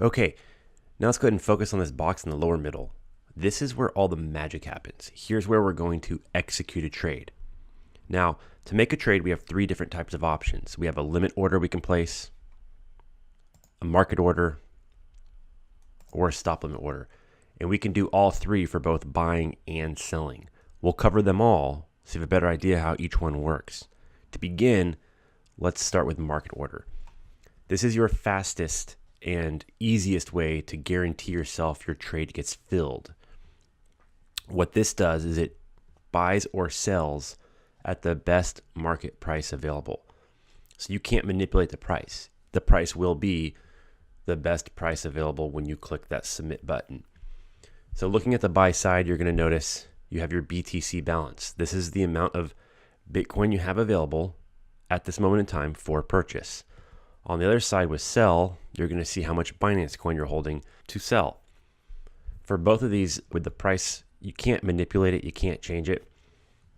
Okay, now let's go ahead and focus on this box in the lower middle. This is where all the magic happens. Here's where we're going to execute a trade. Now, to make a trade, we have three different types of options. We have a limit order we can place, a market order, or a stop limit order. And we can do all three for both buying and selling. We'll cover them all so you have a better idea how each one works. To begin, let's start with market order. This is your fastest and easiest way to guarantee yourself your trade gets filled. What this does is it buys or sells at the best market price available. So you can't manipulate the price. The price will be the best price available when you click that submit button. So looking at the buy side, you're going to notice you have your BTC balance. This is the amount of Bitcoin you have available at this moment in time for purchase. On the other side with sell, you're going to see how much Binance coin you're holding to sell. For both of these, with the price, you can't manipulate it, you can't change it,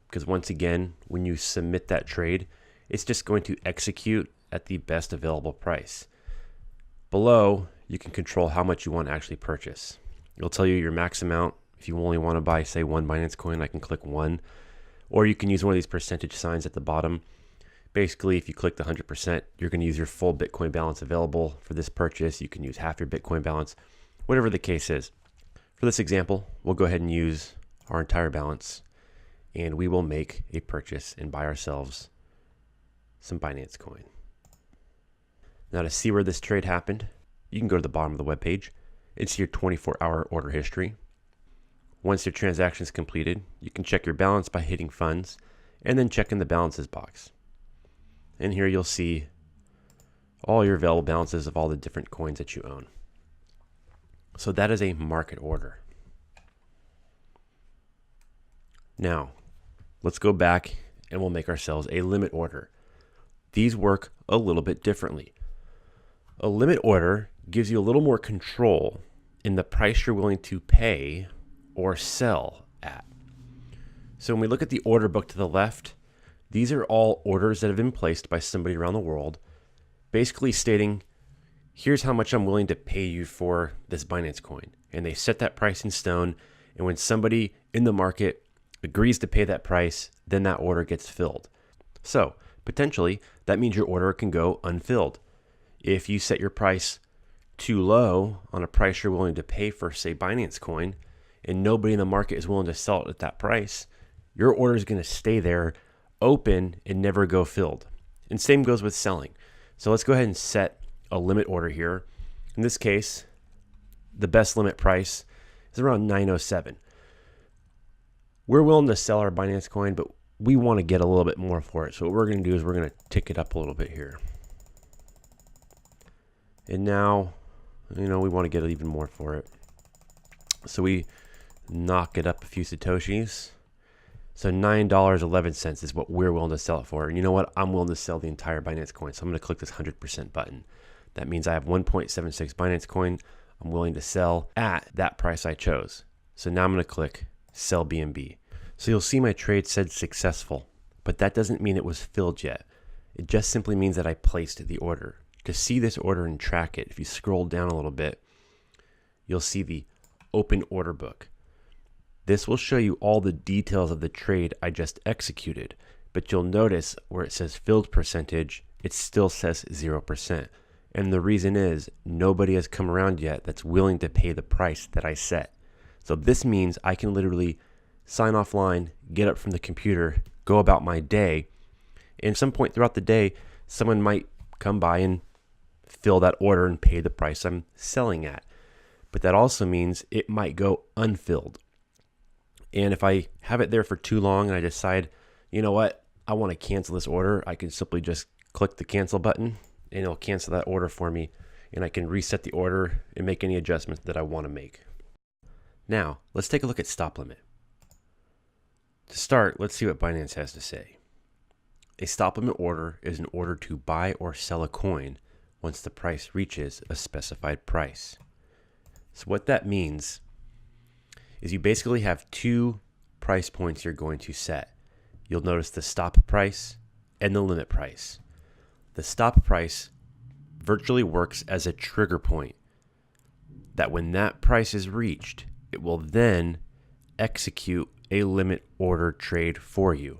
because once again, when you submit that trade, it's just going to execute at the best available price. Below, you can control how much you want to actually purchase. It'll tell you your max amount. If you only want to buy, say, one Binance coin, I can click 1. Or you can use one of these percentage signs at the bottom. Basically, if you click the 100%, you're going to use your full Bitcoin balance available for this purchase. You can use half your Bitcoin balance, whatever the case is. For this example, we'll go ahead and use our entire balance, and we will make a purchase and buy ourselves some Binance coin. Now to see where this trade happened, you can go to the bottom of the web page and see your 24-hour order history. Once your transaction is completed, you can check your balance by hitting funds and then check in the balances box. And here you'll see all your available balances of all the different coins that you own. So that is a market order. Now, let's go back and we'll make ourselves a limit order. These work a little bit differently. A limit order gives you a little more control in the price you're willing to pay or sell at. So when we look at the order book to the left, these are all orders that have been placed by somebody around the world, basically stating, here's how much I'm willing to pay you for this Binance coin. And they set that price in stone. And when somebody in the market agrees to pay that price, then that order gets filled. So potentially, that means your order can go unfilled. If you set your price too low on a price you're willing to pay for, say, Binance coin, and nobody in the market is willing to sell it at that price, your order is going to stay there open and never go filled. And same goes with selling. So let's go ahead and set a limit order here. In this case, the best limit price is around 907. We're willing to sell our Binance coin, but we want to get a little bit more for it. So what we're going to do is we're going to tick it up a little bit here. And now, we want to get even more for it. So we knock it up a few Satoshis. So $9.11 is what we're willing to sell it for. And you know what? I'm willing to sell the entire Binance coin. So I'm going to click this 100% button. That means I have 1.76 Binance coin I'm willing to sell at that price I chose. So now I'm going to click sell BNB. So you'll see my trade said successful, but that doesn't mean it was filled yet. It just simply means that I placed the order. To see this order and track it, if you scroll down a little bit, you'll see the open order book. This will show you all the details of the trade I just executed, but you'll notice where it says filled percentage, it still says 0%. And the reason is nobody has come around yet that's willing to pay the price that I set. So this means I can literally sign offline, get up from the computer, go about my day, and at some point throughout the day, someone might come by and fill that order and pay the price I'm selling at. But that also means it might go unfilled. And if I have it there for too long and I decide, you know what, I want to cancel this order, I can simply just click the cancel button and it'll cancel that order for me. And I can reset the order and make any adjustments that I want to make. Now, let's take a look at stop limit. To start, let's see what Binance has to say. A stop limit order is an order to buy or sell a coin once the price reaches a specified price. So what that means is you basically have two price points you're going to set. You'll notice the stop price and the limit price. The stop price virtually works as a trigger point. that when that price is reached, it will then execute a limit order trade for you.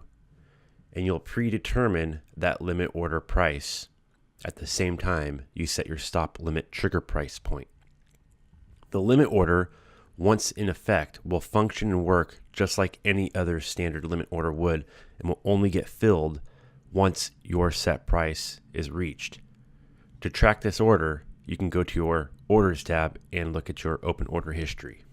And you'll predetermine that limit order price at the same time you set your stop limit trigger price point. The limit order, once in effect, will function and work just like any other standard limit order would, and will only get filled once your set price is reached. To track this order, you can go to your Orders tab and look at your open order history.